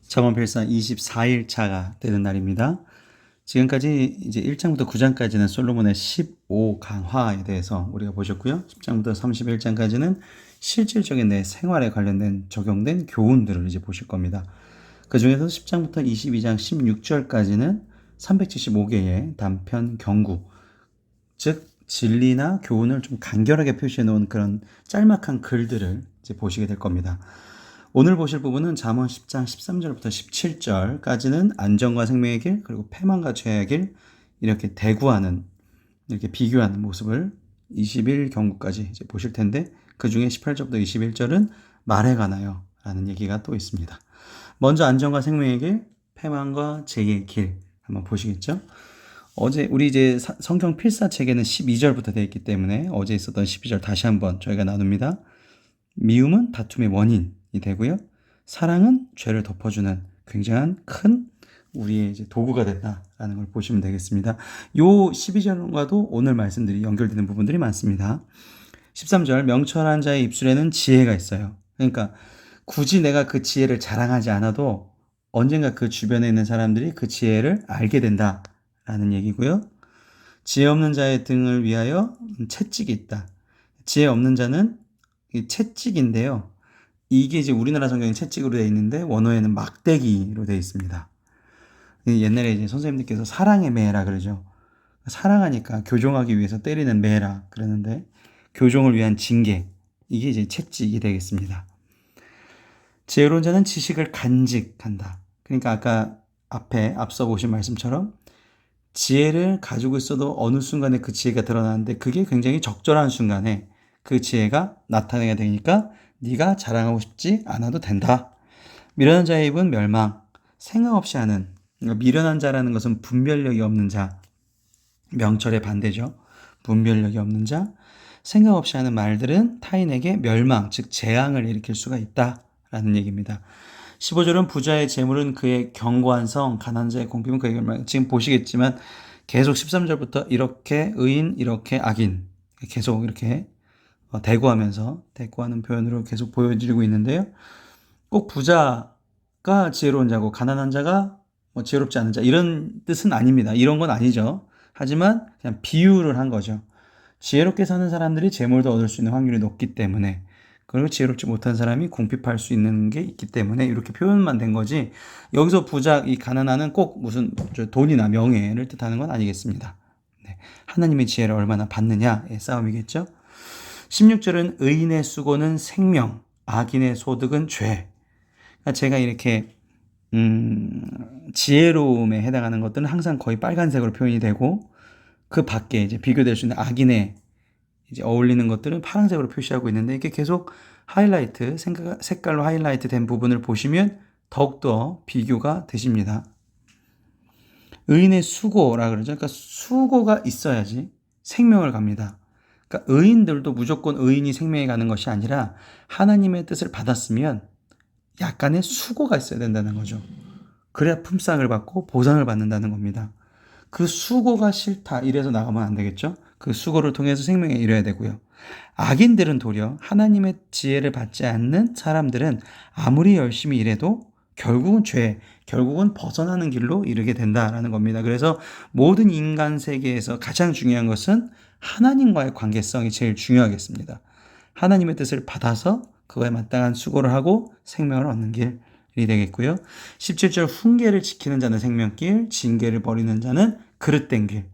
정원필사 24일 차가 되는 날입니다. 지금까지 이제 1장부터 9장까지는 솔로몬의 15강화에 대해서 우리가 보셨고요. 10장부터 31장까지는 실질적인 내 생활에 관련된 적용된 교훈들을 이제 보실 겁니다. 그 중에서 10장부터 22장 16절까지는 375개의 단편 경구, 즉 진리나 교훈을 좀 간결하게 표시해 놓은 그런 짤막한 글들을 이제 보시게 될 겁니다. 오늘 보실 부분은 잠언 10장 13절부터 17절까지는 안정과 생명의 길, 그리고 패망과 죄의 길, 이렇게 대구하는, 이렇게 비교하는 모습을 21경구까지 이제 보실 텐데, 그 중에 18절부터 21절은 말에 관하여 라는 얘기가 또 있습니다. 먼저 안정과 생명의 길, 패망과 죄의 길 한번 보시겠죠? 어제 우리 이제 성경 필사책에는 12절부터 되어 있기 때문에 어제 있었던 12절 다시 한번 저희가 나눕니다. 미움은 다툼의 원인이 되고요. 사랑은 죄를 덮어주는 굉장한 큰 우리의 이제 도구가 된다라는 걸 보시면 되겠습니다. 요 12절과도 오늘 말씀들이 연결되는 부분들이 많습니다. 13절 명철한 자의 입술에는 지혜가 있어요. 그러니까 굳이 내가 그 지혜를 자랑하지 않아도 언젠가 그 주변에 있는 사람들이 그 지혜를 알게 된다라는 얘기고요. 지혜 없는 자의 등을 위하여 채찍이 있다. 지혜 없는 자는 채찍인데요. 이게 이제 우리나라 성경에 채찍으로 되어 있는데 원어에는 막대기로 되어 있습니다. 옛날에 이제 선생님들께서 사랑의 매라 그러죠. 사랑하니까 교종하기 위해서 때리는 매라 그러는데 교종을 위한 징계, 이게 이제 채찍이 되겠습니다. 지혜로운 자는 지식을 간직한다. 그러니까 아까 앞서 보신 말씀처럼 지혜를 가지고 있어도 어느 순간에 그 지혜가 드러나는데 그게 굉장히 적절한 순간에 그 지혜가 나타내게 되니까 네가 자랑하고 싶지 않아도 된다. 미련한 자의 입은 멸망, 생각 없이 하는, 그러니까 미련한 자라는 것은 분별력이 없는 자, 명철의 반대죠. 분별력이 없는 자, 생각 없이 하는 말들은 타인에게 멸망, 즉 재앙을 일으킬 수가 있다라는 얘기입니다. 15절은 부자의 재물은 그의 견고한 성, 가난한 자의 공핍은 그에게 멸망. 지금 보시겠지만 계속 13절부터 이렇게 의인, 이렇게 악인, 계속 이렇게 대구하는 표현으로 계속 보여드리고 있는데요. 꼭 부자가 지혜로운 자고 가난한 자가 지혜롭지 않은 자 이런 뜻은 아닙니다. 이런 건 아니죠. 하지만 그냥 비유를 한 거죠. 지혜롭게 사는 사람들이 재물도 얻을 수 있는 확률이 높기 때문에, 그리고 지혜롭지 못한 사람이 궁핍할 수 있는 게 있기 때문에 이렇게 표현만 된 거지, 여기서 부자, 이 가난한은 꼭 무슨 돈이나 명예를 뜻하는 건 아니겠습니다. 네. 하나님의 지혜를 얼마나 받느냐의 싸움이겠죠. 16절은 의인의 수고는 생명, 악인의 소득은 죄. 그러니까 제가 이렇게 지혜로움에 해당하는 것들은 항상 거의 빨간색으로 표현이 되고, 그 밖에 이제 비교될 수 있는 악인에 이제 어울리는 것들은 파란색으로 표시하고 있는데, 이게 계속 하이라이트, 색깔로 하이라이트 된 부분을 보시면 더욱더 비교가 되십니다. 의인의 수고라 그러죠. 그러니까 수고가 있어야지 생명을 갑니다. 그러니까 의인들도 무조건 의인이 생명에 가는 것이 아니라 하나님의 뜻을 받았으면 약간의 수고가 있어야 된다는 거죠. 그래야 품삯을 받고 보상을 받는다는 겁니다. 그 수고가 싫다 이래서 나가면 안 되겠죠. 그 수고를 통해서 생명에 이르러야 되고요. 악인들은 도리어 하나님의 지혜를 받지 않는 사람들은 아무리 열심히 일해도 결국은 결국은 벗어나는 길로 이르게 된다라는 겁니다. 그래서 모든 인간 세계에서 가장 중요한 것은 하나님과의 관계성이 제일 중요하겠습니다. 하나님의 뜻을 받아서 그거에 마땅한 수고를 하고 생명을 얻는 길이 되겠고요. 17절 훈계를 지키는 자는 생명길, 징계를 버리는 자는 그릇된 길.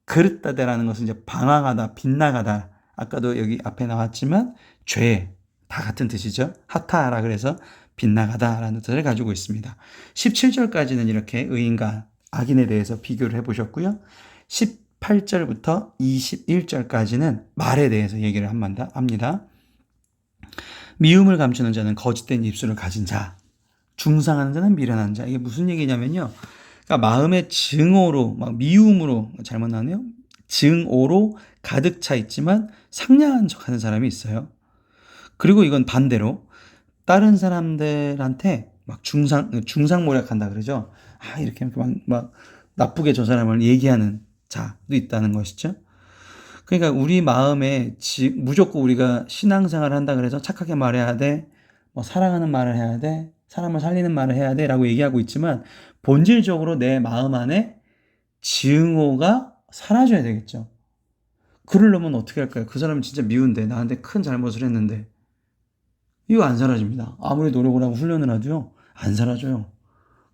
그릇다대라는 것은 이제 방황하다, 빗나가다. 아까도 여기 앞에 나왔지만 죄, 다 같은 뜻이죠. 하타하라 그래서 빗나가다라는 뜻을 가지고 있습니다. 17절까지는 이렇게 의인과 악인에 대해서 비교를 해보셨고요. 18절부터 21절까지는 말에 대해서 얘기를 합니다. 미움을 감추는 자는 거짓된 입술을 가진 자, 중상하는 자는 미련한 자. 이게 무슨 얘기냐면요. 그러니까 마음의 증오로, 미움으로, 잘못 나왔네요. 증오로 가득 차 있지만 상냥한 척하는 사람이 있어요. 그리고 이건 반대로 다른 사람들한테 막 중상모략한다 그러죠. 이렇게 막 나쁘게 저 사람을 얘기하는 자도 있다는 것이죠. 그러니까 우리 마음에 무조건 우리가 신앙생활을 한다 그래서 착하게 말해야 돼, 사랑하는 말을 해야 돼, 사람을 살리는 말을 해야 돼 라고 얘기하고 있지만 본질적으로 내 마음 안에 증오가 사라져야 되겠죠. 그러려면 어떻게 할까요? 그 사람은 진짜 미운데 나한테 큰 잘못을 했는데 이거 안 사라집니다. 아무리 노력을 하고 훈련을 해도요. 안 사라져요.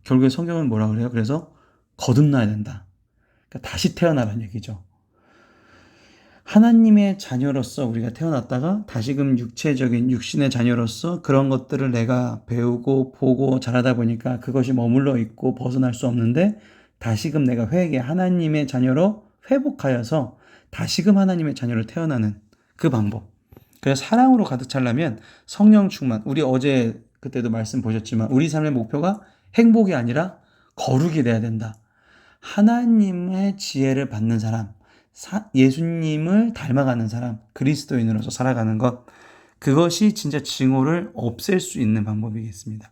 결국에 성경은 뭐라 그래요? 그래서 거듭나야 된다. 그러니까 다시 태어나라는 얘기죠. 하나님의 자녀로서 우리가 태어났다가 다시금 육체적인 육신의 자녀로서 그런 것들을 내가 배우고 보고 자라다 보니까 그것이 머물러 있고 벗어날 수 없는데 다시금 내가 하나님의 자녀로 회복하여서 다시금 하나님의 자녀로 태어나는 그 방법. 그래서 사랑으로 가득 차려면 성령 충만. 우리 어제 그때도 말씀 보셨지만 우리 삶의 목표가 행복이 아니라 거룩이 돼야 된다. 하나님의 지혜를 받는 사람, 예수님을 닮아가는 사람, 그리스도인으로서 살아가는 것, 그것이 진짜 증오를 없앨 수 있는 방법이겠습니다.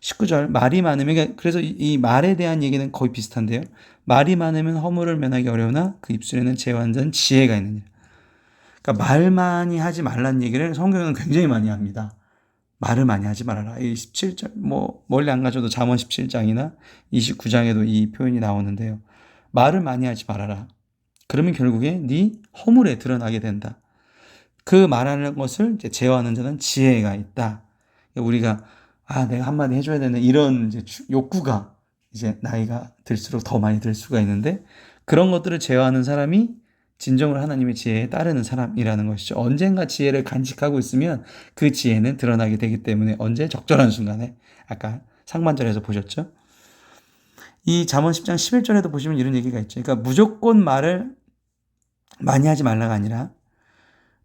19절, 말이 많으면, 그래서 이 말에 대한 얘기는 거의 비슷한데요. 말이 많으면 허물을 면하기 어려우나 그 입술에는 재완전 지혜가 있느니라. 그러니까 말 많이 하지 말라는 얘기를 성경은 굉장히 많이 합니다. 말을 많이 하지 말아라. 이 17절, 멀리 안 가져도 잠언 17장이나 29장에도 이 표현이 나오는데요. 말을 많이 하지 말아라. 그러면 결국에 네 허물에 드러나게 된다. 그 말하는 것을 이제 제어하는 자는 지혜가 있다. 우리가 내가 한마디 해줘야 되는 이런 이제 욕구가 이제 나이가 들수록 더 많이 들 수가 있는데 그런 것들을 제어하는 사람이 진정으로 하나님의 지혜에 따르는 사람이라는 것이죠. 언젠가 지혜를 간직하고 있으면 그 지혜는 드러나게 되기 때문에 언제 적절한 순간에 아까 상반절에서 보셨죠? 이 잠언 10장 11절에도 보시면 이런 얘기가 있죠. 그러니까 무조건 말을 많이 하지 말라가 아니라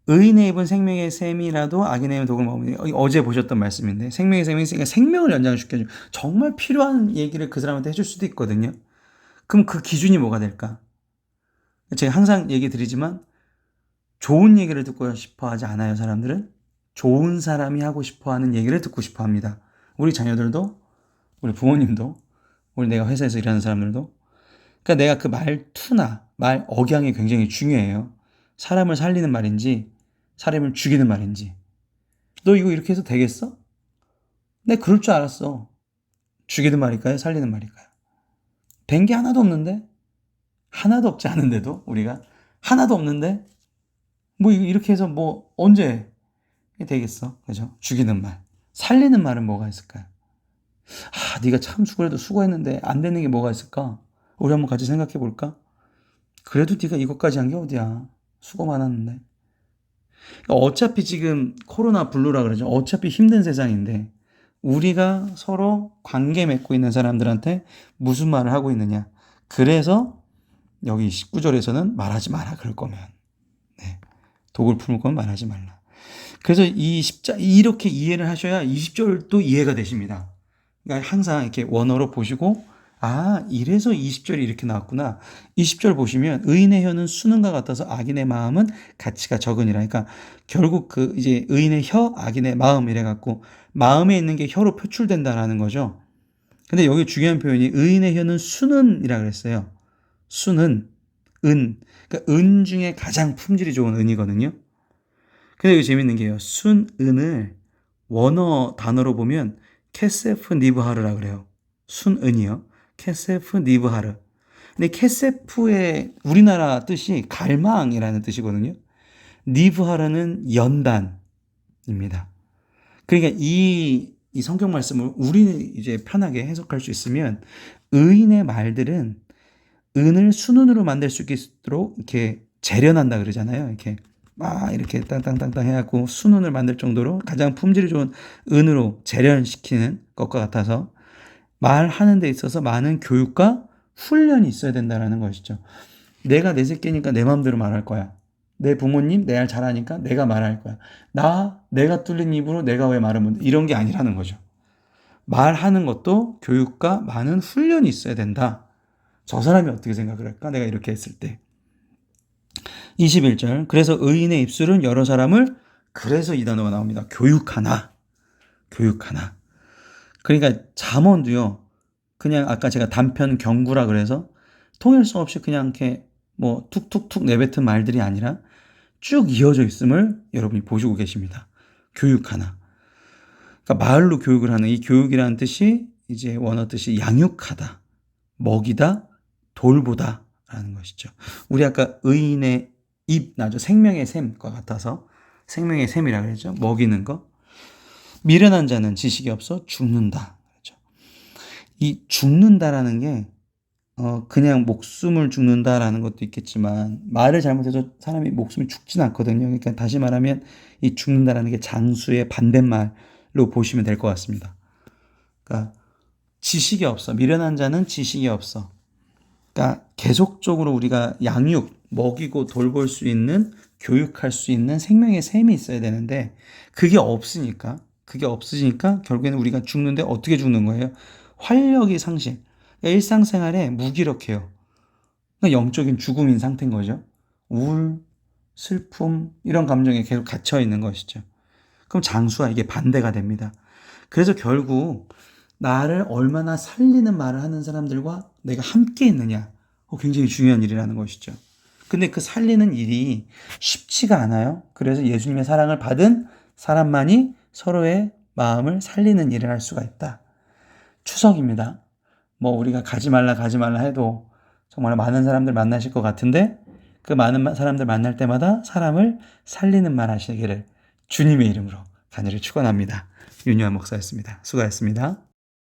의인의 입은 생명의 샘이라도 악인의 입은 독을 먹으니 어제 보셨던 말씀인데 생명의 샘이 있으니까 생명을 연장시켜줘. 정말 필요한 얘기를 그 사람한테 해줄 수도 있거든요. 그럼 그 기준이 뭐가 될까? 제가 항상 얘기 드리지만 좋은 얘기를 듣고 싶어 하지 않아요, 사람들은. 좋은 사람이 하고 싶어 하는 얘기를 듣고 싶어 합니다. 우리 자녀들도, 우리 부모님도, 우리 내가 회사에서 일하는 사람들도. 그러니까 내가 그 말투나 말 억양이 굉장히 중요해요. 사람을 살리는 말인지, 사람을 죽이는 말인지. 너 이거 이렇게 해서 되겠어? 내 그럴 줄 알았어. 죽이는 말일까요? 살리는 말일까요? 된 게 하나도 없는데? 하나도 없지 않은데도 우리가 하나도 없는데 이렇게 해서 언제 되겠어? 그죠? 죽이는 말. 살리는 말은 뭐가 있을까요? 네가 참 그래도 수고했는데 안 되는 게 뭐가 있을까? 우리 한번 같이 생각해 볼까? 그래도 네가 이것까지 한 게 어디야? 수고 많았는데. 그러니까 어차피 지금 코로나 블루라 그러죠. 어차피 힘든 세상인데 우리가 서로 관계 맺고 있는 사람들한테 무슨 말을 하고 있느냐. 그래서 여기 19절에서는 말하지 마라 그럴 거면. 네. 독을 품을 거면 말하지 말라. 그래서 이 이렇게 이해를 하셔야 20절도 이해가 되십니다. 그러니까 항상 이렇게 원어로 보시고 이래서 20절이 이렇게 나왔구나. 20절 보시면 의인의 혀는 수능과 같아서 악인의 마음은 가치가 적으니라. 그러니까 결국 이제 의인의 혀, 악인의 마음 이래 갖고 마음에 있는 게 혀로 표출된다라는 거죠. 근데 여기 중요한 표현이 의인의 혀는 수는이라 그랬어요. 수는 은. 그러니까 은 중에 가장 품질이 좋은 은이거든요. 근데 이거 재밌는 게요. 순은을 원어 단어로 보면 케세프 니브하르라 그래요. 순은이요. 케세프 니브하르. 근데 케세프의 우리나라 뜻이 갈망이라는 뜻이거든요. 니브하르는 연단입니다. 그러니까 이 성경 말씀을 우리 이제 편하게 해석할 수 있으면 의인의 말들은 은을 순은으로 만들 수 있도록 이렇게 재련한다 그러잖아요. 이렇게 땅땅땅땅 해갖고 순은을 만들 정도로 가장 품질이 좋은 은으로 재련시키는 것과 같아서 말하는 데 있어서 많은 교육과 훈련이 있어야 된다는 것이죠. 내가 내 새끼니까 내 마음대로 말할 거야. 내 부모님 내 말 잘하니까 내가 말할 거야. 내가 뚫린 입으로 내가 왜 말을 못해. 이런 게 아니라는 거죠. 말하는 것도 교육과 많은 훈련이 있어야 된다. 저 사람이 어떻게 생각을 할까? 내가 이렇게 했을 때. 21절. 그래서 의인의 입술은 여러 사람을 그래서 이 단어가 나옵니다. 교육하나. 그러니까 잠언도요. 그냥 아까 제가 단편 경구라 그래서 통일성 없이 그냥 이렇게 툭툭툭 내뱉은 말들이 아니라 쭉 이어져 있음을 여러분이 보시고 계십니다. 교육하나. 그러니까 마을로 교육을 하는 이 교육이라는 뜻이 이제 원어 뜻이 양육하다, 먹이다, 돌보다라는 것이죠. 우리 아까 의인의 입 나죠. 생명의 샘과 같아서 생명의 샘이라고 그랬죠. 먹이는 거. 미련한 자는 지식이 없어 죽는다. 그렇죠. 이 죽는다라는 게 그냥 목숨을 죽는다라는 것도 있겠지만 말을 잘못해서 사람이 목숨이 죽진 않거든요. 그러니까 다시 말하면 이 죽는다라는 게 장수의 반대말로 보시면 될 것 같습니다. 그러니까 지식이 없어. 미련한 자는 지식이 없어. 그러니까 계속적으로 우리가 양육, 먹이고 돌볼 수 있는, 교육할 수 있는 생명의 샘이 있어야 되는데 그게 없으니까 결국에는 우리가 죽는데 어떻게 죽는 거예요? 활력이 상실. 그러니까 일상생활에 무기력해요. 그러니까 영적인 죽음인 상태인 거죠. 우울, 슬픔 이런 감정에 계속 갇혀 있는 것이죠. 그럼 장수와 이게 반대가 됩니다. 그래서 결국 나를 얼마나 살리는 말을 하는 사람들과 내가 함께 있느냐, 굉장히 중요한 일이라는 것이죠. 근데 그 살리는 일이 쉽지가 않아요. 그래서 예수님의 사랑을 받은 사람만이 서로의 마음을 살리는 일을 할 수가 있다. 추석입니다. 뭐 우리가 가지 말라 해도 정말 많은 사람들 만나실 것 같은데 그 많은 사람들 만날 때마다 사람을 살리는 말 하시기를 주님의 이름으로 간절히 축원합니다. 윤유한 목사였습니다. 수고하셨습니다.